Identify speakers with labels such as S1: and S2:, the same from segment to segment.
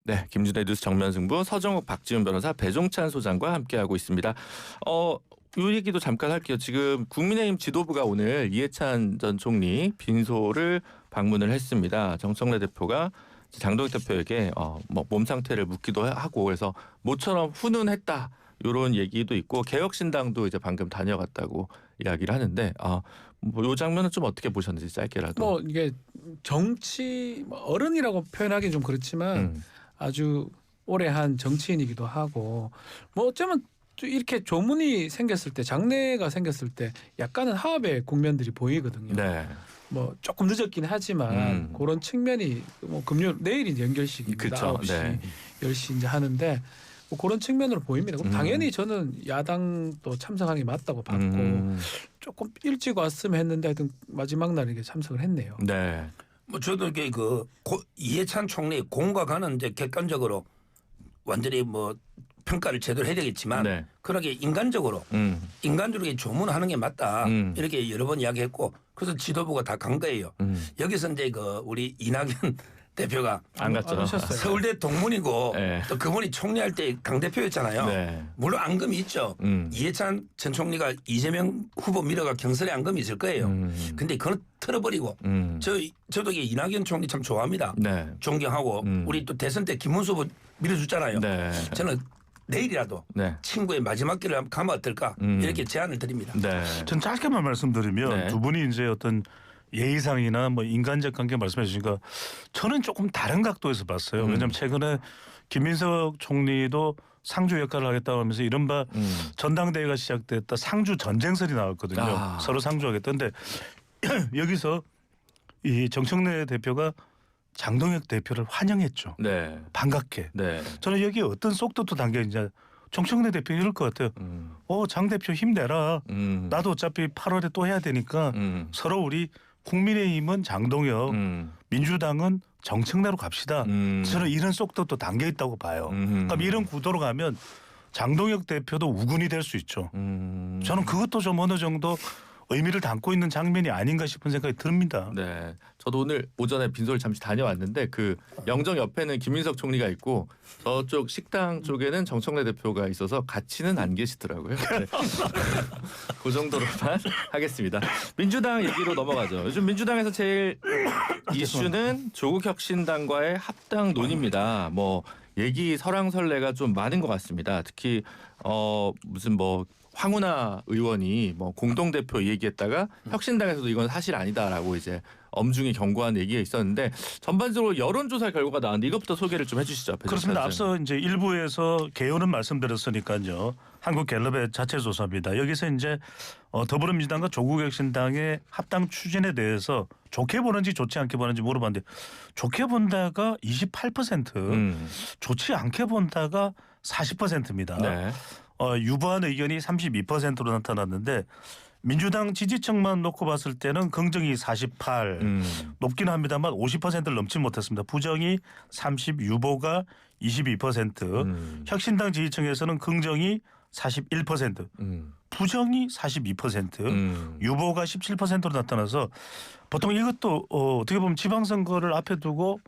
S1: 네, 김준의 뉴스 정면승부 서정욱 박지훈 변호사 배종찬 소장과 함께하고 있습니다. 이 얘기도 잠깐 할게요. 지금 국민의힘 지도부가 오늘 이해찬 전 총리 빈소를 방문을 했습니다. 정청래 대표가 장동혁 대표에게 뭐 몸 상태를 묻기도 하고 그래서 모처럼 훈훈했다 이런 얘기도 있고 개혁신당도 이제 방금 다녀갔다고 이야기를 하는데 뭐 이 장면은 좀 어떻게 보셨는지 짧게라도.
S2: 뭐 이게 정치 어른이라고 표현하기 좀 그렇지만 아주 오래 한 정치인이기도 하고 뭐 어쩌면 또 이렇게 조문이 생겼을 때 장래가 생겼을 때 약간은 화합의 국면들이 보이거든요.
S1: 네.
S2: 뭐 조금 늦었긴 하지만 그런 측면이 뭐 금요일 내일이 연결식입니다.
S1: 그쵸,
S2: 9시,
S1: 네.
S2: 10시 이제 하는데 뭐 그런 측면으로 보입니다. 그럼 당연히 저는 야당도 참석하는 게 맞다고 봤고 조금 일찍 왔으면 했는데 하여튼 마지막 날 이게 참석을 했네요.
S1: 네.
S3: 뭐 저도 이게 이해찬 총리 공과가는 이제 객관적으로 완전히 뭐 평가를 제대로 해야 되겠지만
S1: 네.
S3: 그러게 인간적으로 조문하는 게 맞다 이렇게 여러 번 이야기했고 그래서 지도부가 다 간 거예요. 여기서 이제 우리 이낙연 대표가
S1: 안 갔죠.
S2: 오셨어요.
S3: 서울대 동문이고
S1: 네.
S3: 또 그분이 총리할 때 당대표였잖아요.
S1: 네.
S3: 물론 앙금이 있죠. 이해찬 전 총리가 이재명 후보 밀어가 경선에 앙금이 있을 거예요. 근데 그건 틀어버리고 저도 이게 이낙연 총리 참 좋아합니다.
S1: 네.
S3: 존경하고 우리 또 대선 때 김문수 후보 밀어줬잖아요.
S1: 네.
S3: 저는 내일이라도
S1: 네.
S3: 친구의 마지막 길을 가면 어떨까 이렇게 제안을 드립니다.
S1: 네.
S4: 전 짧게만 말씀드리면
S1: 네.
S4: 두 분이 이제 어떤 예의상이나 뭐 인간적 관계 말씀해 주시니까 저는 조금 다른 각도에서 봤어요. 왜냐하면 최근에 김민석 총리도 상주 역할을 하겠다고 하면서 이른바 전당대회가 시작됐다 상주 전쟁설이 나왔거든요. 서로 상주하겠다는데 여기서 이 정청래 대표가 장동혁 대표를 환영했죠.
S1: 네.
S4: 반갑게.
S1: 네.
S4: 저는 여기에 어떤 속도도 담겨 있냐. 정청래 대표 이럴 것 같아요. 장 대표 힘내라. 나도 어차피 8월에 또 해야 되니까 서로 우리 국민의힘은 장동혁, 민주당은 정청래로 갑시다. 저는 이런 속도도 담겨 있다고 봐요. 그러니까 이런 구도로 가면 장동혁 대표도 우군이 될 수 있죠. 저는 그것도 좀 어느 정도 의미를 담고 있는 장면이 아닌가 싶은 생각이 듭니다.
S1: 네. 저도 오늘 오전에 빈소를 잠시 다녀왔는데 그 영정 옆에는 김민석 총리가 있고 저쪽 식당 쪽에는 정청래 대표가 있어서 같이는 안 계시더라고요. 네. 그 정도로만 하겠습니다. 민주당 얘기로 넘어가죠. 요즘 민주당에서 제일 이슈는 조국혁신당과의 합당 논의입니다. 뭐 얘기 설왕설래가 좀 많은 것 같습니다. 특히 무슨 뭐 황운하 의원이 뭐 공동대표 얘기했다가 혁신당에서도 이건 사실 아니다라고 이제 엄중히 경고한 얘기가 있었는데 전반적으로 여론조사 결과가 나왔는데 이것부터 소개를 좀 해주시죠.
S4: 그렇습니다. 앞서 이제 일부에서 개요는 말씀드렸으니까요. 한국갤럽의 자체 조사입니다. 여기서 이제 더불어민주당과 조국혁신당의 합당 추진에 대해서 좋게 보는지 좋지 않게 보는지 물어봤는데 좋게 본다가 28%, 좋지 않게 본다가 40%입니다.
S1: 네.
S4: 유보한 의견이 32%로 나타났는데 민주당 지지층만 놓고 봤을 때는 긍정이 48, 높기는 합니다만 50%를 넘지 못했습니다. 부정이 30, 유보가 22%, 혁신당 지지층에서는 긍정이 41%, 부정이 42%, 유보가 17%로 나타나서 보통 이것도 어떻게 보면 지방선거를 앞에 두고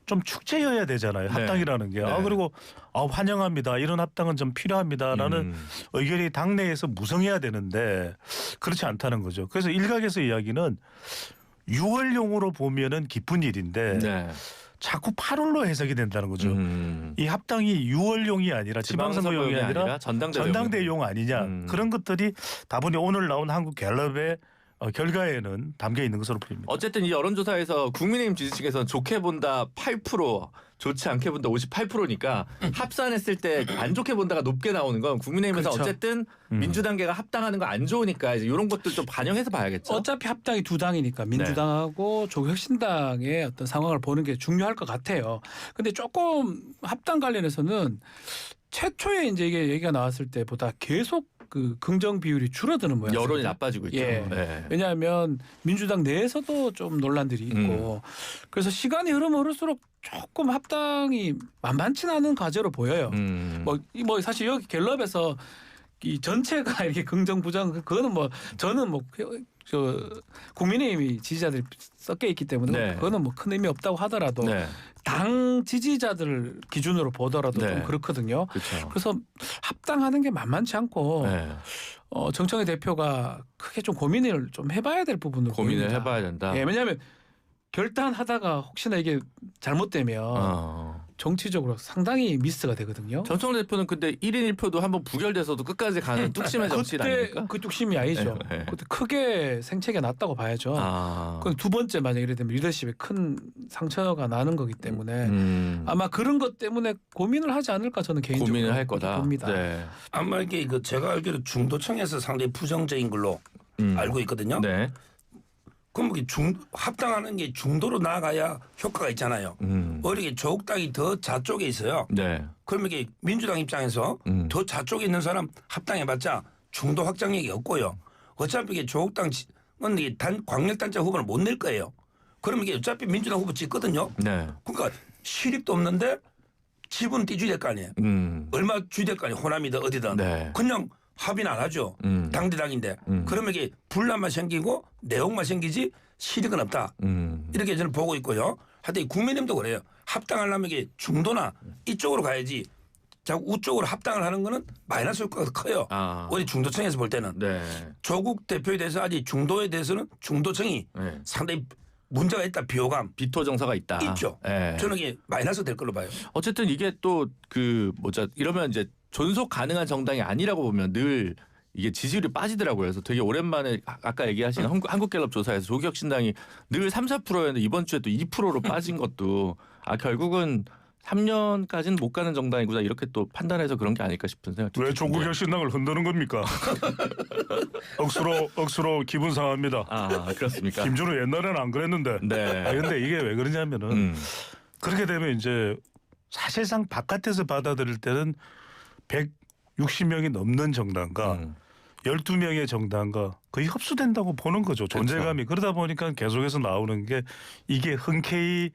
S4: 좀 축제여야 되잖아요. 합당이라는 게.
S1: 네.
S4: 그리고 환영합니다. 이런 합당은 좀 필요합니다라는 의견이 당내에서 무성해야 되는데 그렇지 않다는 거죠. 그래서 일각에서 이야기는 6월용으로 보면은 기쁜 일인데
S1: 네.
S4: 자꾸 8월로 해석이 된다는 거죠. 이 합당이 6월용이 아니라 지방선거용이 아니라 전당대회용 아니냐. 그런 것들이 다분히 오늘 나온 한국갤럽의 결과에는 담겨 있는 것으로 보입니다.
S1: 어쨌든 이 여론조사에서 국민의힘 지지층에서는 좋게 본다 8%, 좋지 않게 본다 58%니까 합산했을 때 안 좋게 본다가 높게 나오는 건 국민의힘에서
S2: 그렇죠.
S1: 어쨌든 민주당계가 합당하는 거 안 좋으니까 이제 이런 것들 좀 반영해서 봐야겠죠.
S2: 어차피 합당이 두 당이니까 민주당하고 조국혁신당의 어떤 상황을 보는 게 중요할 것 같아요. 근데 조금 합당 관련해서는 최초에 이제 이게 얘기가 나왔을 때보다 계속 그 긍정 비율이 줄어드는 모양입니다.
S1: 여론이 나빠지고 있죠.
S2: 예.
S1: 네.
S2: 왜냐하면 민주당 내에서도 좀 논란들이 있고 그래서 시간이 흐르면 흐를수록 조금 합당이 만만치 않은 과제로 보여요. 뭐 사실 여기 갤럽에서 이 전체가 이렇게 긍정 부정 그거는 뭐 저는 뭐 저 국민의힘이 지지자들이 섞여 있기 때문에
S1: 네.
S2: 그거는 뭐 큰 의미 없다고 하더라도
S1: 네.
S2: 당 지지자들 기준으로 보더라도
S1: 네.
S2: 좀 그렇거든요.
S1: 그렇죠.
S2: 그래서 합당하는 게 만만치 않고
S1: 네.
S2: 정청래 대표가 크게 좀 고민을 좀 해봐야 될 부분으로
S1: 고민을
S2: 보입니다.
S1: 해봐야 된다.
S2: 예, 왜냐하면 결단하다가 혹시나 이게 잘못되면 정치적으로 상당히 미스가 되거든요.
S1: 전청래 대표는 근데 1인 1표도 한번 부결돼서도 끝까지 가는 뚝심의 정치인 아닙니까?
S2: 그 뚝심이 아니죠.
S1: 네, 네.
S2: 그때 크게 생채가 났다고 봐야죠.
S1: 아.
S2: 그건 두 번째 만약 이래 되면 리더십에 큰 상처가 나는 거기 때문에 아마 그런 것 때문에 고민을 하지 않을까 저는 개인적으로
S1: 고민을 할 거다.
S2: 봅니다.
S1: 네.
S3: 아마 이게 그 제가 알기로 중도층에서 상당히 부정적인 걸로 알고 있거든요.
S1: 네.
S3: 그럼 이게 합당하는 게 중도로 나아가야 효과가 있잖아요. 오히려 조국당이 더 좌쪽에 있어요.
S1: 네.
S3: 그러면 이게 민주당 입장에서 더 좌쪽에 있는 사람 합당해봤자 중도 확장력이 없고요. 어차피 이게 조국당은 이게 광역단체 후보를 못 낼 거예요. 그러면 이게 어차피 민주당 후보 찍거든요.
S1: 네.
S3: 그러니까 실익도 없는데 지분 띠주야 될 거 아니에요. 얼마 주야 될 거 아니에요. 호남이든 어디든.
S1: 네.
S3: 그냥 합의는 안 하죠. 당대당인데. 그러면 이게 분란만 생기고 내용만 생기지 실익은 없다. 이렇게 저는 보고 있고요. 하여튼 이 국민의힘도 그래요. 합당하려면 이게 중도나 이쪽으로 가야지 자꾸 우쪽으로 합당을 하는 거는 마이너스 효과가 커요. 우리 중도층에서 볼 때는.
S1: 네.
S3: 조국 대표에 대해서 아직 중도에 대해서는 중도층이
S1: 네.
S3: 상당히 문제가 있다. 비호감.
S1: 비토 정서가 있다.
S3: 있죠.
S1: 네.
S3: 저는 이게 마이너스 될 걸로 봐요.
S1: 어쨌든 이게 또 이러면 이제 존속 가능한 정당이 아니라고 보면 늘 이게 지지율이 빠지더라고요. 그래서 되게 오랜만에 아까 얘기하신 한국갤럽 조사에서 조국혁신당이 늘 3, 4%였는데 이번 주에 또 2%로 빠진 것도 결국은 3년까지는 못 가는 정당이구나 이렇게 또 판단해서 그런 게 아닐까 싶은 생각이
S4: 왜 조국혁신당을 흔드는 겁니까? 억수로 기분 상합니다.
S1: 그렇습니까?
S4: 김준호 옛날에는 안 그랬는데.
S1: 네.
S4: 근데 이게 왜 그러냐면은 그렇게 되면 이제 사실상 바깥에서 받아들일 때는 160명이 넘는 정당과 12명의 정당과 거의 흡수된다고 보는 거죠. 존재감이.
S1: 그렇죠.
S4: 그러다 보니까 계속해서 나오는 게 이게 흔쾌히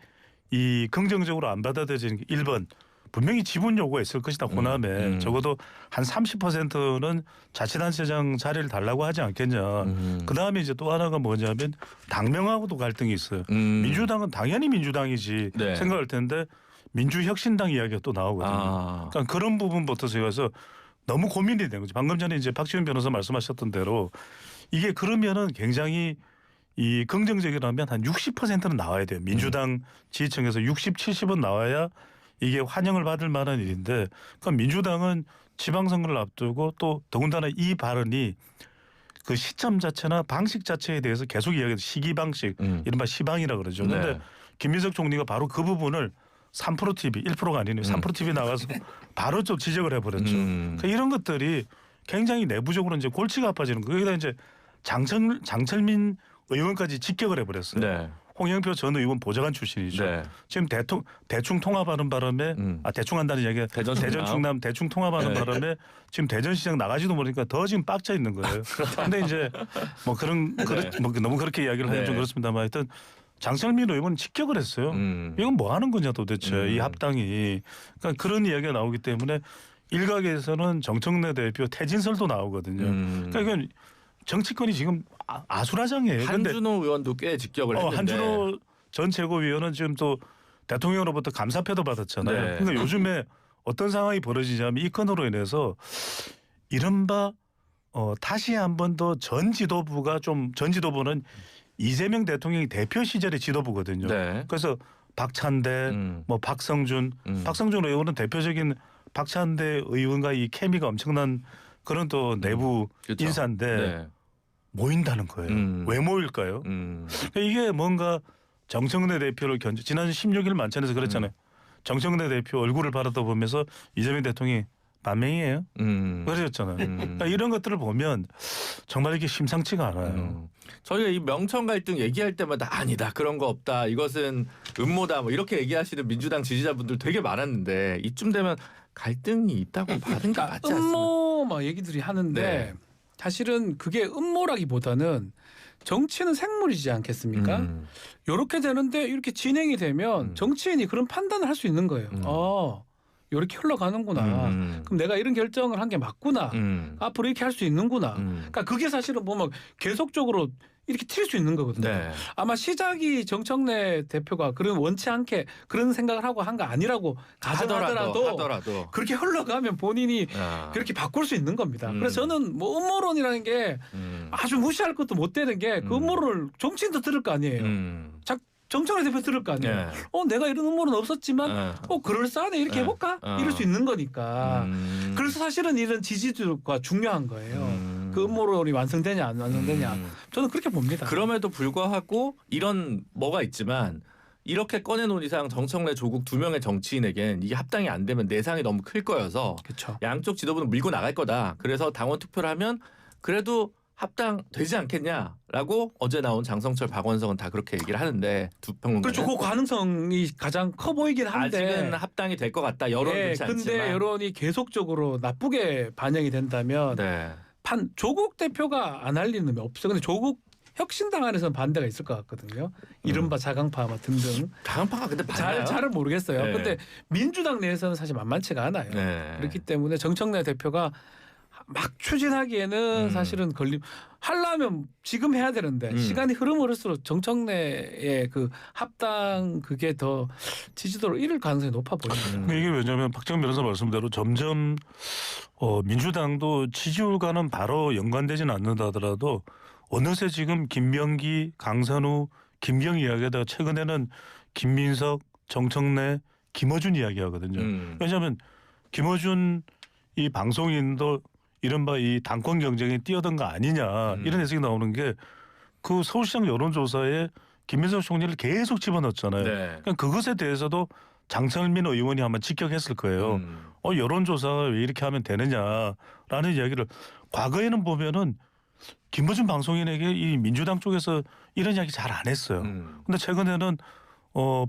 S4: 이 긍정적으로 안 받아들여지는 게 1번 분명히 지분 요구가 있을 것이다. 호남에 적어도 한 30%는 자치단체장 자리를 달라고 하지 않겠냐. 그다음에 이제 또 하나가 뭐냐면 당명하고도 갈등이 있어요. 민주당은 당연히 민주당이지
S1: 네.
S4: 생각할 텐데 민주혁신당 이야기가 또 나오거든요. 그러니까 그런 부분부터 제가 해서 너무 고민이 되는 거죠. 방금 전에 이제 박지원 변호사 말씀하셨던 대로 이게 그러면은 굉장히 이 긍정적이라면 한 60%는 나와야 돼요. 민주당 지지층에서 60, 70은 나와야 이게 환영을 받을 만한 일인데 그러니까 민주당은 지방선거를 앞두고 또 더군다나 이 발언이 그 시점 자체나 방식 자체에 대해서 계속 이야기해서 시기 방식 이른바 시방이라 그러죠. 그런데
S1: 네.
S4: 김민석 총리가 바로 그 부분을 3% TV 1%가 아니네요. 3% TV 나가서 바로 좀 지적을 해버렸죠. 그러니까 이런 것들이 굉장히 내부적으로 이제 골치가 아파지는 거예요. 거기다 이제 장철민 의원까지 직격을 해버렸어요.
S1: 네.
S4: 홍영표 전 의원 보좌관 출신이죠.
S1: 네.
S4: 지금 대충 통합하는 바람에 대충 한다는 얘기가 대전 충남 대충 통합하는
S1: 네.
S4: 바람에 지금 대전시장 나가지도 모르니까 더 지금 빡쳐 있는 거예요. 그런데 이제 뭐 뭐 너무 그렇게 이야기를 하면 좀 그렇습니다만 하여튼 장철민 의원은 직격을 했어요. 이건 뭐 하는 거냐 도대체 이 합당이. 그러니까 그런 이야기가 나오기 때문에 일각에서는 정청래 대표 퇴진설도 나오거든요. 그러니까 이건 정치권이 지금 아수라장이에요.
S1: 한준호 의원도 꽤 직격을 했는데.
S4: 한준호 전 최고위원은 지금 또 대통령으로부터 감사패도 받았잖아요.
S1: 네.
S4: 그러니까 요즘에 어떤 상황이 벌어지냐면 이 건으로 인해서 이른바 다시 한 번 더 전 지도부는 이재명 대통령이 대표 시절의 지도부거든요.
S1: 네.
S4: 그래서 박찬대, 뭐 박성준 의원은 대표적인 박찬대 의원과 이 케미가 엄청난 그런 또 내부
S1: 그렇죠.
S4: 인사인데
S1: 네.
S4: 모인다는 거예요. 왜 모일까요? 그러니까 이게 뭔가 정청래 대표를 지난 16일 만찬에서 그랬잖아요. 정청래 대표 얼굴을 바라보면서 이재명 대통령이 만명이에요. 그러셨잖아요. 그러니까 이런 것들을 보면 정말 이게 심상치가 않아요.
S1: 저희가 이 명천 갈등 얘기할 때마다 아니다 그런 거 없다 이것은 음모다 뭐 이렇게 얘기하시는 민주당 지지자분들 되게 많았는데 이쯤 되면 갈등이 있다고 봐는 게 맞지 않습니까?
S2: 음모 막 얘기들이 하는데
S1: 네.
S2: 사실은 그게 음모라기보다는 정치는 생물이지 않겠습니까? 이렇게 되는데 이렇게 진행이 되면 정치인이 그런 판단을 할 수 있는 거예요. 이렇게 흘러가는구나. 그럼 내가 이런 결정을 한 게 맞구나. 앞으로 이렇게 할 수 있는구나. 그러니까 그게 사실은 보면 계속적으로 이렇게 튈 수 있는 거거든요.
S1: 네.
S2: 아마 시작이 정청래 대표가 그런 원치 않게 그런 생각을 하고 한 거 아니라고 가정하더라도 그렇게 흘러가면 본인이 그렇게 바꿀 수 있는 겁니다. 그래서 저는 뭐 음모론이라는 게 아주 무시할 것도 못 되는 게 그 음모론을 정치인도 들을 거 아니에요. 정청래 대표 들을 거 아니에요. 내가 이런 음모론 없었지만 그럴싸하네 이렇게 해볼까? 이럴 수 있는 거니까. 그래서 사실은 이런 지지도가 중요한 거예요. 그 음모론이 완성되냐 안 완성되냐. 저는 그렇게 봅니다.
S1: 그럼에도 불구하고 이런 뭐가 있지만 이렇게 꺼내놓은 이상 정청래 조국 두 명의 정치인에겐 이게 합당이 안 되면 내상이 너무 클 거여서
S2: 그렇죠.
S1: 양쪽 지도부는 밀고 나갈 거다. 그래서 당원 투표를 하면 그래도 합당되지 않겠냐라고 어제 나온 장성철, 박원석은 다 그렇게 얘기를 하는데 두 평론가는
S2: 그렇죠. 그 가능성이 가장 커 보이긴 한데
S1: 아직은 합당이 될 것 같다. 여론은 그렇지 않지만.
S2: 근데 여론이 계속적으로 나쁘게 반영이 된다면
S1: 네.
S2: 조국 대표가 안 할 리는 없어요. 근데 조국 혁신당 안에서는 반대가 있을 것 같거든요. 이른바 자강파 등등.
S1: 자강파가 근데 맞나요?
S2: 잘은 모르겠어요.
S1: 네.
S2: 근데 민주당 내에서는 사실 만만치가 않아요.
S1: 네.
S2: 그렇기 때문에 정청래 대표가 막 추진하기에는 사실은 하려면 지금 해야 되는데 시간이 흐를수록 정청래의 그 합당 그게 더 지지도를 잃을 가능성이 높아 보입니다.
S4: 이게 왜냐하면 박정 변호사 말씀대로 점점 민주당도 지지율과는 바로 연관되지는 않는다 하더라도 어느새 지금 김병기, 강선우, 김경 이야기하다가 최근에는 김민석, 정청래, 김어준 이야기하거든요. 왜냐하면 김어준 이 방송인도 이른바 이 당권 경쟁에 뛰어든 거 아니냐 이런 해석이 나오는 게 그 서울시장 여론조사에 김민석 총리를 계속 집어넣었잖아요.
S1: 네.
S4: 그러니까 그것에 대해서도 장철민 의원이 한번 직격했을 거예요. 여론조사가 왜 이렇게 하면 되느냐라는 이야기를 과거에는 보면은 김어준 방송인에게 이 민주당 쪽에서 이런 이야기 잘 안 했어요. 근데 최근에는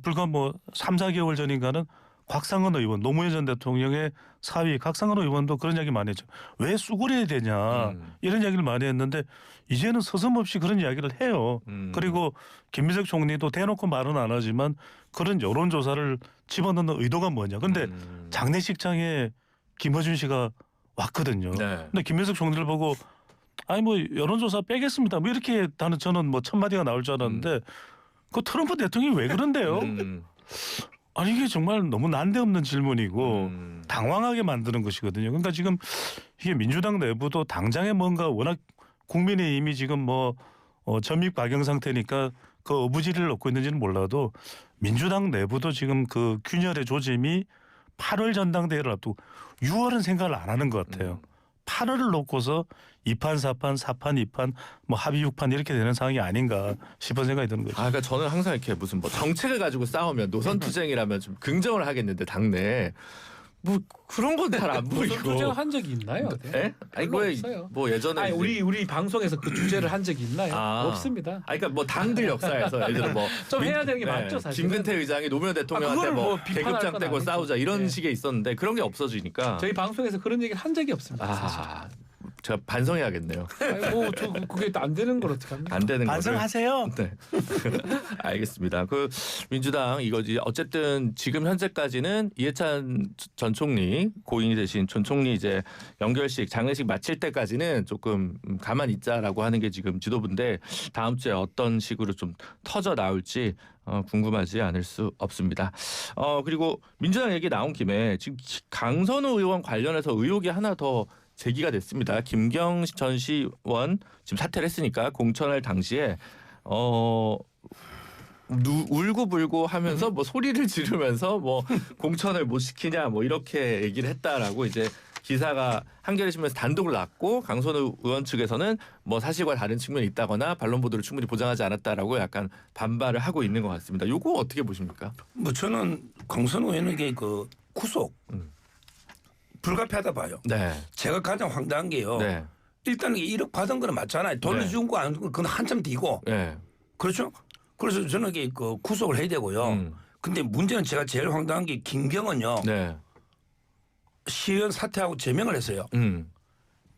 S4: 불과 3, 4개월 전인가는 곽상은 의원, 노무현 전 대통령의 사위 곽상은 의원도 그런 이야기 많이 했죠. 왜 수그려야 되냐 이런 이야기를 많이 했는데 이제는 서슴없이 그런 이야기를 해요. 그리고 김민석 총리도 대놓고 말은 안 하지만 그런 여론조사를 집어넣는 의도가 뭐냐. 근데 장례식장에 김어준 씨가 왔거든요.
S1: 네.
S4: 근데 김민석 총리를 보고 여론조사 빼겠습니다. 이렇게 저는 첫 마디가 나올 줄 알았는데 그 트럼프 대통령이 왜 그런데요? 이게 정말 너무 난데없는 질문이고 당황하게 만드는 것이거든요. 그러니까 지금 이게 민주당 내부도 당장에 뭔가 워낙 국민의힘이 지금 전입 과경 상태니까 그 어부지리를 얻고 있는지는 몰라도 민주당 내부도 지금 그 균열의 조짐이 8월 전당대회를 앞두고 6월은 생각을 안 하는 것 같아요. 8월을 놓고서 2판, 4판, 4판, 2판, 합의 6판 이렇게 되는 상황이 아닌가 싶은 생각이 드는 거죠.
S1: 그러니까 저는 항상 이렇게 무슨 정책을 가지고 싸우면 노선 투쟁이라면 좀 긍정을 하겠는데 당내 그런 건 잘 안 보이고.
S2: 무슨 주제를 한 적이 있나요?
S1: 예?
S2: 없어요.
S1: 예전에
S2: 우리 방송에서 그 주제를 한 적이 있나요? 없습니다.
S1: 그러니까 당들 역사에서 예를 들어
S2: 좀 해야 되는 게 맞죠, 사실.
S1: 김근태 의장이 노무현 대통령한테 계급장 떼고 싸우자 이런 식의 있었는데 그런 게 없어지니까
S2: 저희 방송에서 그런 얘기를 한 적이 없습니다. 사실.
S1: 제가 반성해야겠네요.
S2: 그게 안 되는 걸 어떻게 합니까?
S1: 안 되는 거
S4: 반성하세요.
S1: 네. 알겠습니다. 그 민주당 이거지 어쨌든 지금 현재까지는 이해찬 전 총리 고인이 되신 전 총리 이제 연결식 장례식 마칠 때까지는 조금 가만히 있자라고 하는 게 지금 지도부인데 다음 주에 어떤 식으로 좀 터져 나올지 궁금하지 않을 수 없습니다. 그리고 민주당 얘기 나온 김에 지금 강선우 의원 관련해서 의혹이 하나 더 제기가 됐습니다. 김경 전 시의원 지금 사퇴를 했으니까 공천할 당시에 울고불고 하면서 소리를 지르면서 공천을 못 시키냐 이렇게 얘기를 했다라고 이제 기사가 한겨레 신문에서 단독을 났고 강선우 의원 측에서는 사실과 다른 측면이 있다거나 반론 보도를 충분히 보장하지 않았다라고 약간 반발을 하고 있는 것 같습니다. 요거 어떻게 보십니까?
S3: 저는 강선우 의원에게 그 구속 불가피하다 봐요.
S1: 네.
S3: 제가 가장 황당한 게요.
S1: 네.
S3: 일단 1억 받은 거는 맞잖아요. 돌려준 거 안 준 거 그건 한참 뒤고.
S1: 네.
S3: 그렇죠? 그래서 저는 이게 그 구속을 해야 되고요. 근데 문제는 제가 제일 황당한 게 김경은요.
S1: 네.
S3: 시의원 사퇴하고 제명을 했어요.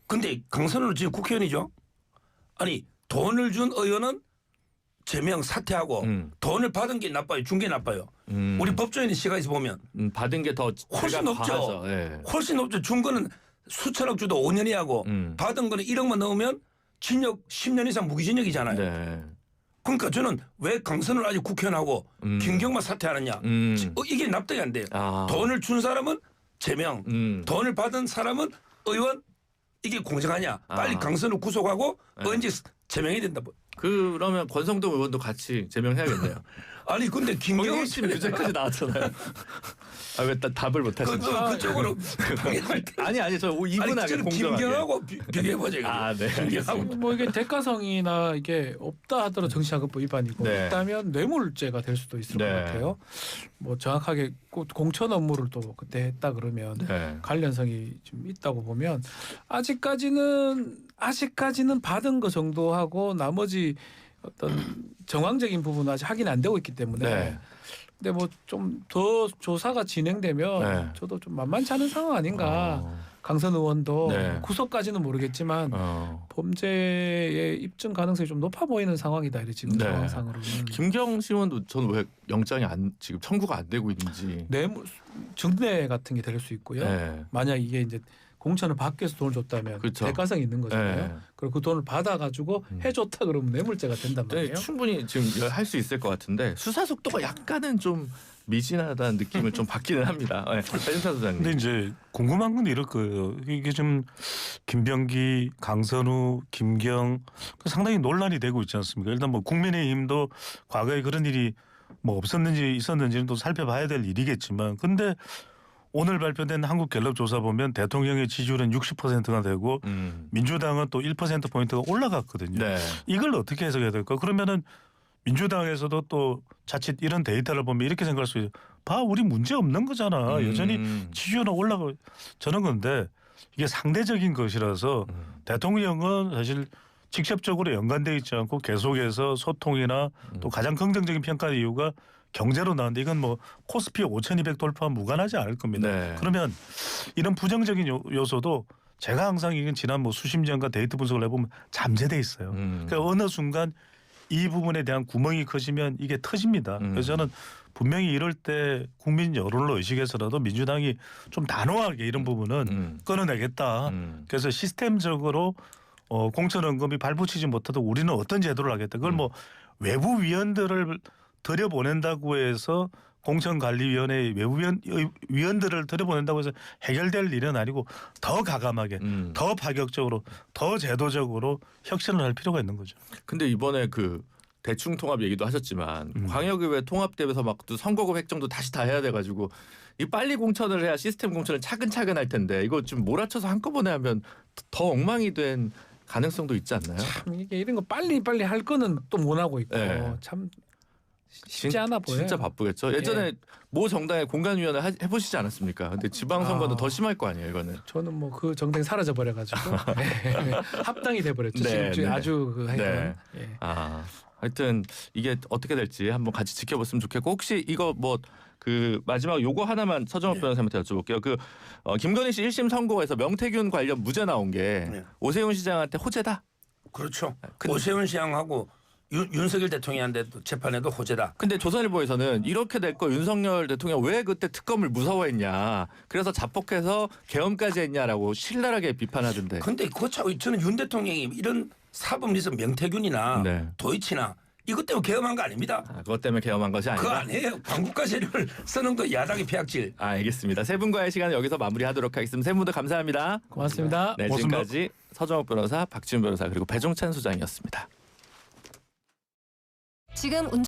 S3: 근데 강선우는 지금 국회의원이죠. 아니 돈을 준 의원은 제명 사퇴하고 돈을 받은 게 나빠요, 준 게 나빠요. 우리 법조인의 시각에서 보면
S1: 받은 게 더
S3: 훨씬 높죠.
S1: 예.
S3: 훨씬 높죠. 준 거는 수천억 주도 5년이 하고 받은 거는 1억만 넣으면 징역 10년 이상 무기징역이잖아요.
S1: 네.
S3: 그러니까 저는 왜 강선을 아직 국회의원하고 김경만 사퇴하느냐. 이게 납득이 안 돼요.
S1: 아.
S3: 돈을 준 사람은 제명, 돈을 받은 사람은 의원, 이게 공정하냐. 빨리 강선을 구속하고 언제 제명이 된다.
S1: 그러면 권성동 의원도 같이 제명해야겠네요.
S3: 아니 근데 김경호
S1: 1심 유죄까지 나왔잖아요. 아 왜 답을 못 하시죠?
S3: 그쪽으로
S1: 아니 저 이분하게 공정하게.
S3: 김경하고 비교해보자.
S1: 아, 네.
S2: 뭐 이게 대가성이나 이게 없다 하더라도 정치자금법 위반이고
S1: 네.
S2: 있다면 뇌물죄가 될 수도 있을
S1: 네.
S2: 것 같아요. 뭐 정확하게 공천 업무를 또 그때 했다 그러면
S1: 네.
S2: 관련성이 좀 있다고 보면 아직까지는 받은 거 정도 하고 나머지 어떤 정황적인 부분은 아직 확인 안 되고 있기 때문에.
S1: 네.
S2: 근데 뭐 좀 더 조사가 진행되면
S1: 네.
S2: 저도 좀 만만치 않은 상황 아닌가. 강선 의원도
S1: 네.
S2: 구속까지는 모르겠지만 범죄의 입증 가능성이 좀 높아 보이는 상황이다. 이래 지금
S1: 네.
S2: 상황상으로는.
S1: 김경식 의원도 저는 왜 영장이 지금 청구가 안 되고 있는지.
S2: 뇌물 증대 같은 게 될 수 있고요.
S1: 네.
S2: 만약 이게 이제 공천을 받기 위해서 돈을 줬다면
S1: 그렇죠.
S2: 대가성이 있는 거잖아요.
S1: 네.
S2: 그리고 그 돈을 받아가지고 해줬다 그러면 뇌물죄가 된단
S1: 네,
S2: 말이에요.
S1: 충분히 지금 할 수 있을 것 같은데 수사 속도가 약간은 좀 미진하다는 느낌을 좀 받기는 합니다. 네. 배준찬 소장님.
S4: 근데 이제 궁금한 건 이럴 거예요. 이게 좀 김병기, 강선우, 김경 상당히 논란이 되고 있지 않습니까? 일단 뭐 국민의힘도 과거에 그런 일이 뭐 없었는지 있었는지는 또 살펴봐야 될 일이겠지만, 근데 오늘 발표된 한국갤럽조사 보면 대통령의 지지율은 60%가 되고 민주당은 또 1% 포인트가 올라갔거든요.
S1: 네.
S4: 이걸 어떻게 해석해야 될까? 그러면은 민주당에서도 또 자칫 이런 데이터를 보면 이렇게 생각할 수 있어요. 봐, 우리 문제 없는 거잖아. 여전히 지지율은 올라가고. 저는 근데 이게 상대적인 것이라서 대통령은 사실 직접적으로 연관되어 있지 않고 계속해서 소통이나 또 가장 긍정적인 평가 이유가 경제로 나왔는데 이건 뭐 코스피 5,200 돌파 무관하지 않을 겁니다.
S1: 네.
S4: 그러면 이런 부정적인 요소도 제가 항상 이건 지난 뭐 수십 년간 데이터 분석을 해보면 잠재돼 있어요. 그러니까 어느 순간 이 부분에 대한 구멍이 커지면 이게 터집니다. 그래서 저는 분명히 이럴 때 국민 여론을 의식해서라도 민주당이 좀 단호하게 이런 부분은 끊어내겠다. 그래서 시스템적으로 공천원금이 발붙이지 못해도 우리는 어떤 제도를 하겠다. 그걸 뭐 외부 위원들을 들여보낸다고 해서 공천관리위원회 외부 위원들을 들여보낸다고 해서 해결될 일은 아니고 더 과감하게 더 파격적으로 더 제도적으로 혁신을 할 필요가 있는 거죠.
S1: 근데 이번에 그 대충 통합 얘기도 하셨지만 광역의회 통합되면서 막 또 선거구 획정도 다시 다 해야 돼가지고 이 빨리 공천을 해야 시스템 공천을 차근차근 할 텐데 이거 좀 몰아쳐서 한꺼번에 하면 더 엉망이 된 가능성도 있지 않나요?
S2: 참 이게 이런 거 빨리 할 거는 또 못 하고 있고
S1: 네.
S2: 참 쉽지 않아 보여요.
S1: 진짜 바쁘겠죠. 예전에 모 정당의 공간위원회 해보시지 않았습니까? 근데 지방선거는 더 심할 거 아니에요, 이거는.
S2: 저는 뭐 그 정당이 사라져 버려가지고 합당이 돼버렸죠.
S1: 네,
S2: 지금
S1: 네.
S2: 아주 그 하여튼.
S1: 네.
S2: 예.
S1: 하여튼 이게 어떻게 될지 한번 같이 지켜봤으면 좋겠고 혹시 이거 뭐 그 마지막 요거 하나만 서정업 변호사님한테 여쭤볼게요. 그 김건희 씨 1심 선고에서 명태균 관련 무죄 나온 게 오세훈 시장한테 호재다?
S3: 그렇죠. 오세훈 시장하고 윤석열 대통령한테도 재판에도 호재다.
S1: 근데 조선일보에서는 이렇게 될 거 윤석열 대통령 왜 그때 특검을 무서워했냐. 그래서 자폭해서 계엄까지 했냐라고 신랄하게 비판하던데.
S3: 근데 그렇죠. 저는 윤 대통령이 이런 사법리서 명태균이나
S1: 네.
S3: 도이치나 이것 때문에 계엄한 거 아닙니다.
S1: 그것 때문에 계엄한 것이
S3: 그거
S1: 아니라.
S3: 아니에요. 반국가 세력을 쓰는 거 야당의 폐악질.
S1: 알겠습니다. 세 분과의 시간을 여기서 마무리하도록 하겠습니다. 세 분도 감사합니다.
S2: 고맙습니다.
S1: 네,
S4: 고맙습니다.
S1: 지금까지 서정욱 변호사, 박지훈 변호사 그리고 배종찬 소장이었습니다.
S5: 지금